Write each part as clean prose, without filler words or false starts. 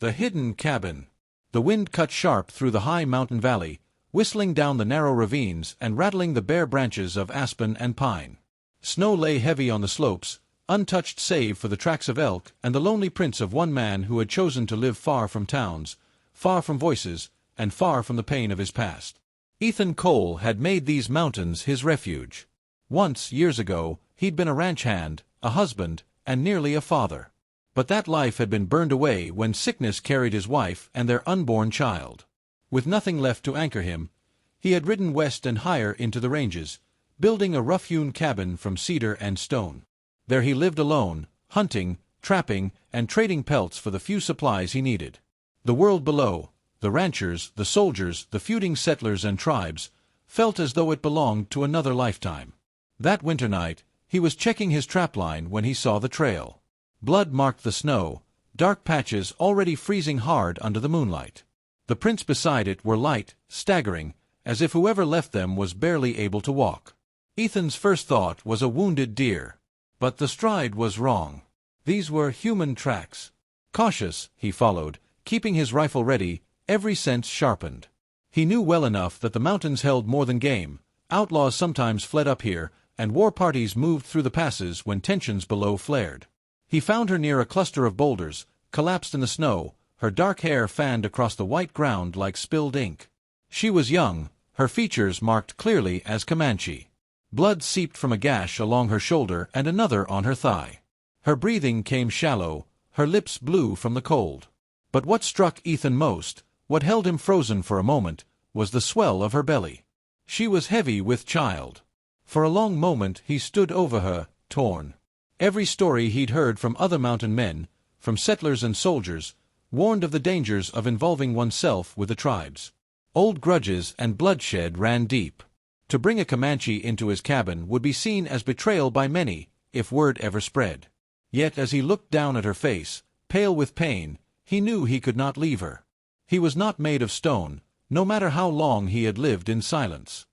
The hidden cabin. The wind cut sharp through the high mountain valley, whistling down the narrow ravines and rattling the bare branches of aspen and pine. Snow lay heavy on the slopes, untouched save for the tracks of elk and the lonely prints of one man who had chosen to live far from towns, far from voices, and far from the pain of his past. Ethan Cole had made these mountains his refuge. Once, years ago, he'd been a ranch hand, a husband, and nearly a father. But that life had been burned away when sickness carried his wife and their unborn child. With nothing left to anchor him, he had ridden west and higher into the ranges, building a rough-hewn cabin from cedar and stone. There he lived alone, hunting, trapping, and trading pelts for the few supplies he needed. The world below, the ranchers, the soldiers, the feuding settlers and tribes, felt as though it belonged to another lifetime. That winter night, he was checking his trapline when he saw the trail. Blood marked the snow, dark patches already freezing hard under the moonlight. The prints beside it were light, staggering, as if whoever left them was barely able to walk. Ethan's first thought was a wounded deer. But the stride was wrong. These were human tracks. Cautious, he followed, keeping his rifle ready, every sense sharpened. He knew well enough that the mountains held more than game. Outlaws sometimes fled up here, and war parties moved through the passes when tensions below flared. He found her near a cluster of boulders, collapsed in the snow, her dark hair fanned across the white ground like spilled ink. She was young, her features marked clearly as Comanche. Blood seeped from a gash along her shoulder and another on her thigh. Her breathing came shallow, her lips blue from the cold. But what struck Ethan most, what held him frozen for a moment, was the swell of her belly. She was heavy with child. For a long moment he stood over her, torn. Every story he'd heard from other mountain men, from settlers and soldiers, warned of the dangers of involving oneself with the tribes. Old grudges and bloodshed ran deep. To bring a Comanche into his cabin would be seen as betrayal by many, if word ever spread. Yet as he looked down at her face, pale with pain, he knew he could not leave her. He was not made of stone, no matter how long he had lived in silence.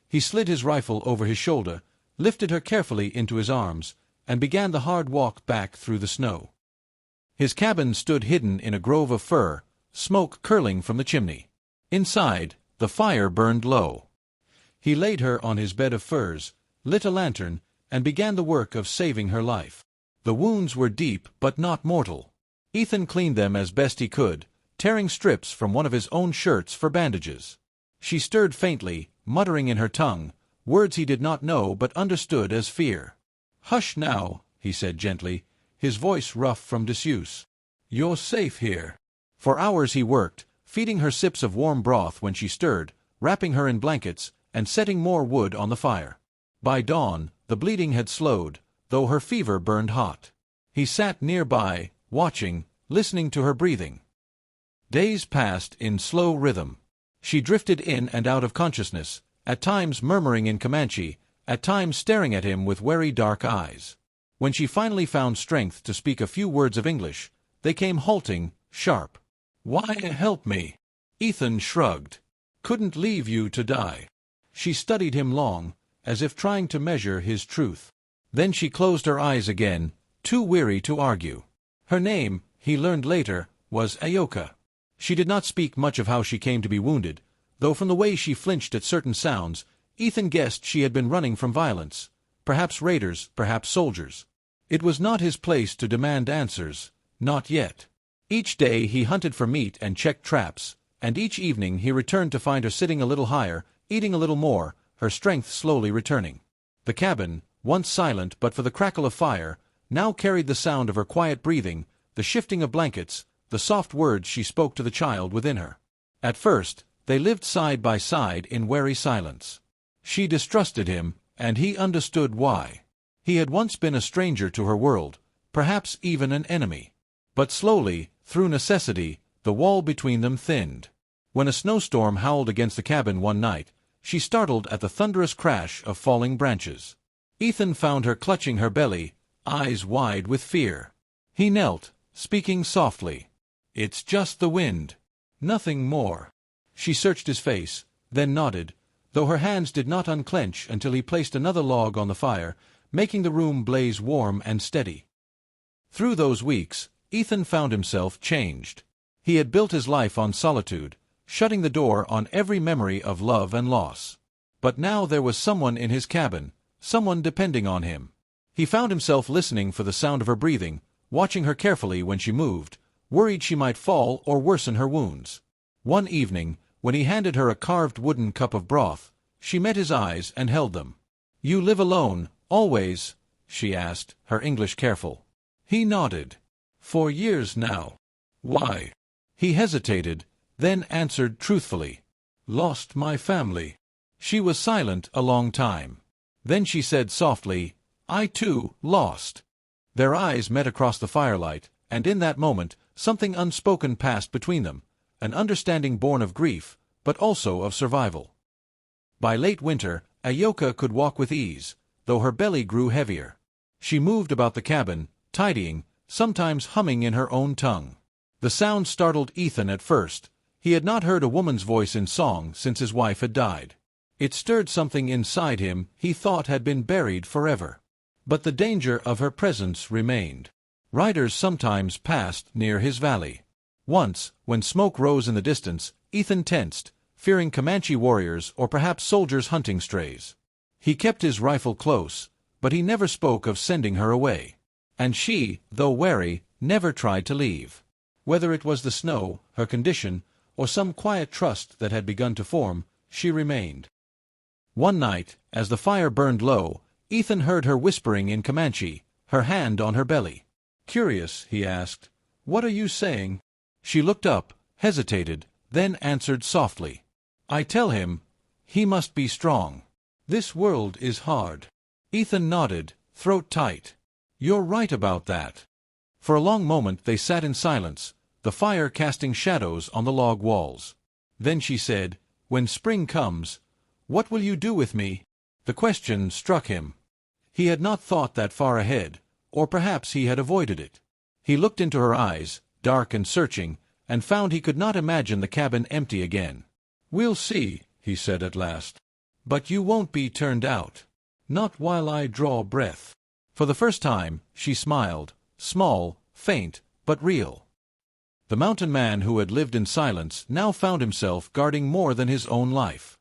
He slid his rifle over his shoulder, lifted her carefully into his arms, and began the hard walk back through the snow. His cabin stood hidden in a grove of fir, smoke curling from the chimney. Inside, the fire burned low. He laid her on his bed of furs, lit a lantern, and began the work of saving her life. The wounds were deep but not mortal. Ethan cleaned them as best he could, tearing strips from one of his own shirts for bandages. She stirred faintly, muttering in her tongue, words he did not know but understood as fear. "Hush now," he said gently, his voice rough from disuse. "You're safe here." For hours he worked, feeding her sips of warm broth when she stirred, wrapping her in blankets, and setting more wood on the fire. By dawn, the bleeding had slowed, though her fever burned hot. He sat nearby, watching, listening to her breathing. Days passed in slow rhythm. She drifted in and out of consciousness, at times murmuring in Comanche, at times staring at him with wary dark eyes. When she finally found strength to speak a few words of English, they came halting, sharp. "Why help me?" Ethan shrugged. "Couldn't leave you to die." She studied him long, as if trying to measure his truth. Then she closed her eyes again, too weary to argue. Her name, he learned later, was Ayoka. She did not speak much of how she came to be wounded, though from the way she flinched at certain sounds, Ethan guessed she had been running from violence, perhaps raiders, perhaps soldiers. It was not his place to demand answers, not yet. Each day he hunted for meat and checked traps, and each evening he returned to find her sitting a little higher, eating a little more, her strength slowly returning. The cabin, once silent but for the crackle of fire, now carried the sound of her quiet breathing, the shifting of blankets, the soft words she spoke to the child within her. At first, they lived side by side in wary silence. She distrusted him, and he understood why. He had once been a stranger to her world, perhaps even an enemy. But slowly, through necessity, the wall between them thinned. When a snowstorm howled against the cabin one night, she startled at the thunderous crash of falling branches. Ethan found her clutching her belly, eyes wide with fear. He knelt, speaking softly. "It's just the wind. Nothing more." She searched his face, then nodded, though her hands did not unclench until he placed another log on the fire, making the room blaze warm and steady. Through those weeks, Ethan found himself changed. He had built his life on solitude, shutting the door on every memory of love and loss. But now there was someone in his cabin, someone depending on him. He found himself listening for the sound of her breathing, watching her carefully when she moved, worried she might fall or worsen her wounds. One evening, when he handed her a carved wooden cup of broth, she met his eyes and held them. "You live alone, always?" she asked, her English careful. He nodded. "For years now." "Why?" He hesitated, then answered truthfully. "Lost my family." She was silent a long time. Then she said softly, "I too, lost." Their eyes met across the firelight, and in that moment, something unspoken passed between them, an understanding born of grief, but also of survival. By late winter, Ayoka could walk with ease, though her belly grew heavier. She moved about the cabin, tidying, sometimes humming in her own tongue. The sound startled Ethan at first. He had not heard a woman's voice in song since his wife had died. It stirred something inside him he thought had been buried forever. But the danger of her presence remained. Riders sometimes passed near his valley. Once, when smoke rose in the distance, Ethan tensed, fearing Comanche warriors or perhaps soldiers hunting strays. He kept his rifle close, but he never spoke of sending her away. And she, though wary, never tried to leave. Whether it was the snow, her condition, or some quiet trust that had begun to form, she remained. One night, as the fire burned low, Ethan heard her whispering in Comanche, her hand on her belly. "Curious," he asked. "What are you saying?" She looked up, hesitated, then answered softly. "I tell him, he must be strong. This world is hard." Ethan nodded, throat tight. "You're right about that." For a long moment they sat in silence, the fire casting shadows on the log walls. Then she said, "When spring comes, what will you do with me?" The question struck him. He had not thought that far ahead, or perhaps he had avoided it. He looked into her eyes, dark and searching, and found he could not imagine the cabin empty again. "We'll see," he said at last. "But you won't be turned out. Not while I draw breath." For the first time, she smiled, small, faint, but real. The mountain man who had lived in silence now found himself guarding more than his own life.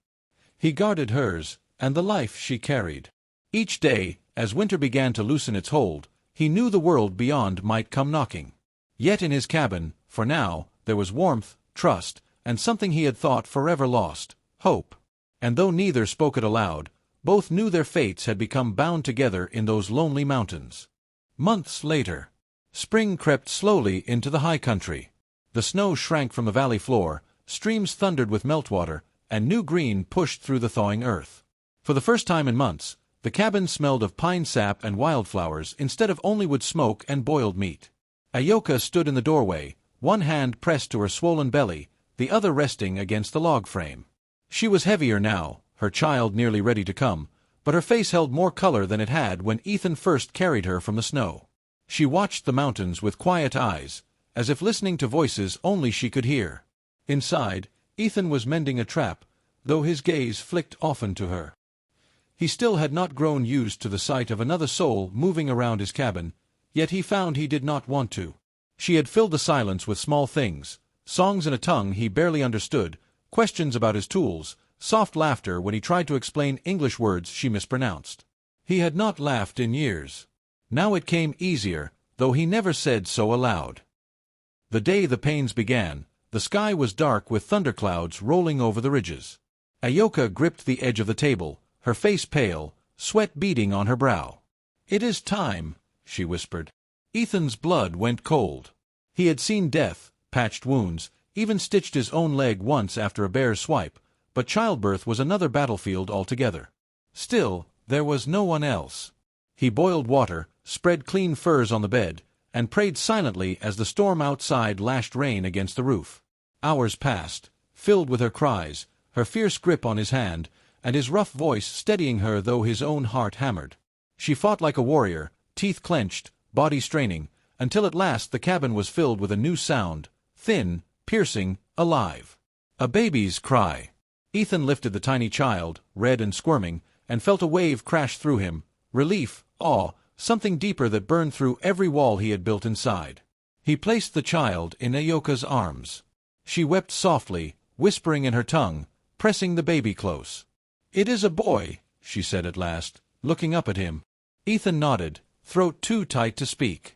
He guarded hers, and the life she carried. Each day, as winter began to loosen its hold, he knew the world beyond might come knocking. Yet in his cabin, for now, there was warmth, trust, and something he had thought forever lost, hope. And though neither spoke it aloud, both knew their fates had become bound together in those lonely mountains. Months later, spring crept slowly into the high country. The snow shrank from the valley floor, streams thundered with meltwater, and new green pushed through the thawing earth. For the first time in months, the cabin smelled of pine sap and wildflowers instead of only wood smoke and boiled meat. Ayoka stood in the doorway, one hand pressed to her swollen belly, the other resting against the log frame. She was heavier now, her child nearly ready to come, but her face held more color than it had when Ethan first carried her from the snow. She watched the mountains with quiet eyes, as if listening to voices only she could hear. Inside, Ethan was mending a trap, though his gaze flicked often to her. He still had not grown used to the sight of another soul moving around his cabin, yet he found he did not want to. She had filled the silence with small things, songs in a tongue he barely understood, questions about his tools, soft laughter when he tried to explain English words she mispronounced. He had not laughed in years. Now it came easier, though he never said so aloud. The day the pains began, the sky was dark with thunderclouds rolling over the ridges. Ayoka gripped the edge of the table, her face pale, sweat beading on her brow. "It is time," she whispered. Ethan's blood went cold. He had seen death, patched wounds, even stitched his own leg once after a bear's swipe, but childbirth was another battlefield altogether. Still, there was no one else. He boiled water, spread clean furs on the bed, and prayed silently as the storm outside lashed rain against the roof. Hours passed, filled with her cries, her fierce grip on his hand, and his rough voice steadying her though his own heart hammered. She fought like a warrior, teeth clenched, body straining, until at last the cabin was filled with a new sound, thin, piercing, alive. A baby's cry. Ethan lifted the tiny child, red and squirming, and felt a wave crash through him, relief, awe, something deeper that burned through every wall he had built inside. He placed the child in Ayoka's arms. She wept softly, whispering in her tongue, pressing the baby close. "It is a boy," she said at last, looking up at him. Ethan nodded, throat too tight to speak.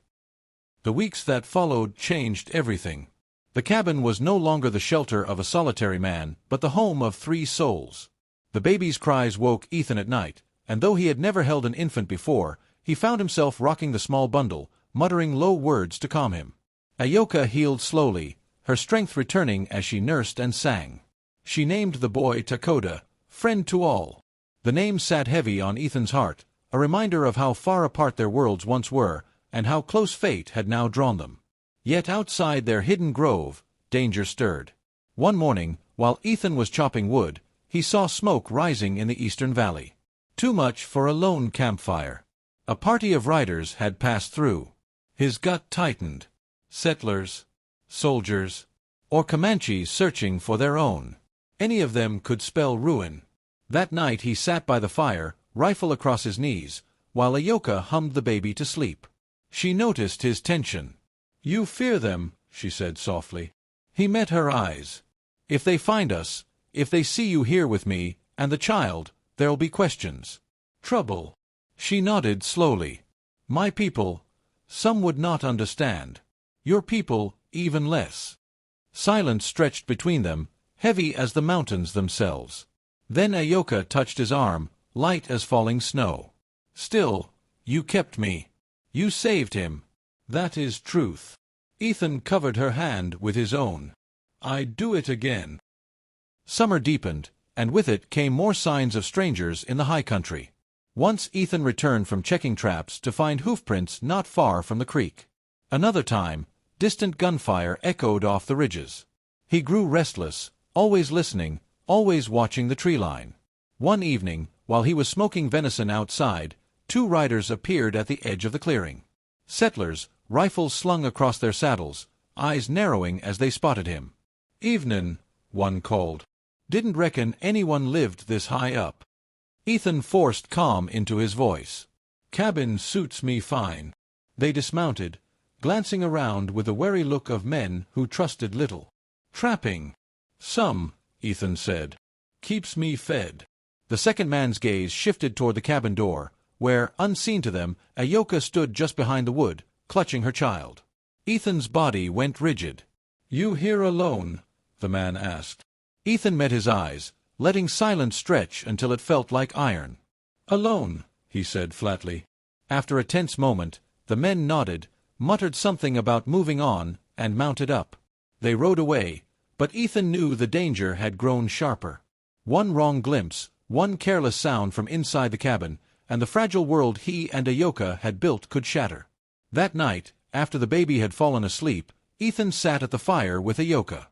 The weeks that followed changed everything. The cabin was no longer the shelter of a solitary man, but the home of 3 souls. The baby's cries woke Ethan at night, and though he had never held an infant before, he found himself rocking the small bundle, muttering low words to calm him. Ayoka healed slowly, her strength returning as she nursed and sang. She named the boy Takoda, friend to all. The name sat heavy on Ethan's heart, a reminder of how far apart their worlds once were, and how close fate had now drawn them. Yet outside their hidden grove, danger stirred. One morning, while Ethan was chopping wood, he saw smoke rising in the eastern valley. Too much for a lone campfire. A party of riders had passed through. His gut tightened. Settlers, soldiers, or Comanches searching for their own. Any of them could spell ruin. That night he sat by the fire, rifle across his knees, while Ayoka hummed the baby to sleep. She noticed his tension. "You fear them," she said softly. He met her eyes. "If they find us, if they see you here with me, and the child, there'll be questions. Trouble." She nodded slowly. "My people, some would not understand. Your people, even less." Silence stretched between them, heavy as the mountains themselves. Then Ayoka touched his arm, light as falling snow. "Still, you kept me. You saved him. That is truth." Ethan covered her hand with his own. "I'd do it again." Summer deepened, and with it came more signs of strangers in the high country. Once Ethan returned from checking traps to find hoofprints not far from the creek. Another time, distant gunfire echoed off the ridges. He grew restless, always listening, always watching the tree line. One evening, while he was smoking venison outside, 2 riders appeared at the edge of the clearing. Settlers, rifles slung across their saddles, eyes narrowing as they spotted him. "Evenin'," one called. "Didn't reckon anyone lived this high up." Ethan forced calm into his voice. "Cabin suits me fine." They dismounted, glancing around with the wary look of men who trusted little. "Trapping." "Some," Ethan said. "Keeps me fed." The second man's gaze shifted toward the cabin door, where, unseen to them, Ayoka stood just behind the wood, clutching her child. Ethan's body went rigid. "You here alone?" the man asked. Ethan met his eyes, letting silence stretch until it felt like iron. "Alone," he said flatly. After a tense moment, the men nodded, muttered something about moving on, and mounted up. They rode away, but Ethan knew the danger had grown sharper. One wrong glimpse, one careless sound from inside the cabin, and the fragile world he and Ayoka had built could shatter. That night, after the baby had fallen asleep, Ethan sat at the fire with Ayoka.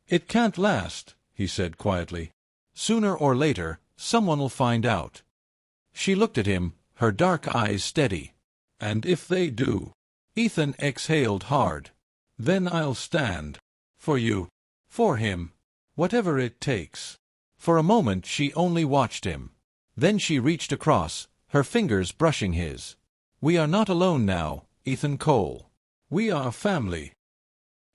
"It can't last," he said quietly. "Sooner or later, someone'll find out." She looked at him, her dark eyes steady. "And if they do?" Ethan exhaled hard. "Then I'll stand. For you. For him. Whatever it takes." For a moment she only watched him. Then she reached across, her fingers brushing his. "We are not alone now, Ethan Cole. We are family."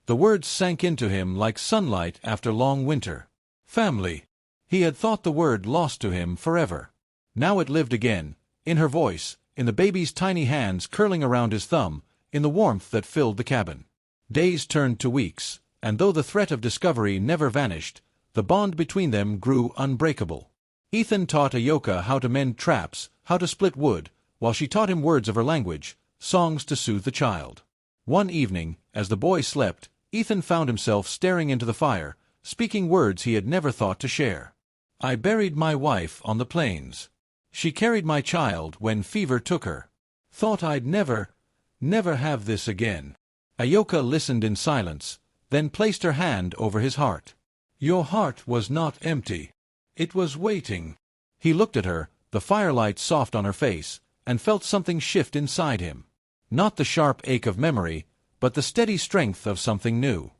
The words sank into him like sunlight after long winter. Family. He had thought the word lost to him forever. Now it lived again, in her voice, in the baby's tiny hands curling around his thumb, in the warmth that filled the cabin. Days turned to weeks, and though the threat of discovery never vanished, the bond between them grew unbreakable. Ethan taught Ayoka how to mend traps, how to split wood, while she taught him words of her language, songs to soothe the child. One evening, as the boy slept, Ethan found himself staring into the fire, speaking words he had never thought to share. "I buried my wife on the plains. She carried my child when fever took her. Thought I'd never have this again." Ayoka listened in silence, then placed her hand over his heart. "Your heart was not empty. It was waiting." He looked at her, the firelight soft on her face, and felt something shift inside him. Not the sharp ache of memory, but the steady strength of something new.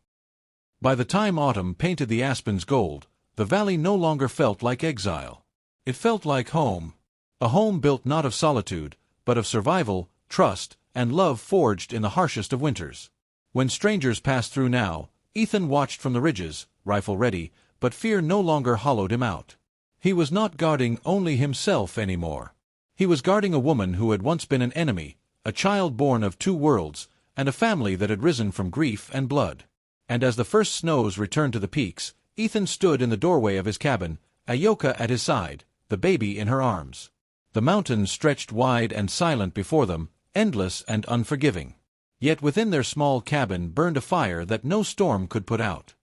By the time autumn painted the aspens gold, the valley no longer felt like exile. It felt like home. A home built not of solitude, but of survival, trust, and love forged in the harshest of winters. When strangers passed through now, Ethan watched from the ridges, rifle ready, but fear no longer hollowed him out. He was not guarding only himself anymore. He was guarding a woman who had once been an enemy, a child born of two worlds, and a family that had risen from grief and blood. And as the first snows returned to the peaks, Ethan stood in the doorway of his cabin, Ayoka at his side, the baby in her arms. The mountains stretched wide and silent before them, endless and unforgiving. Yet within their small cabin burned a fire that no storm could put out.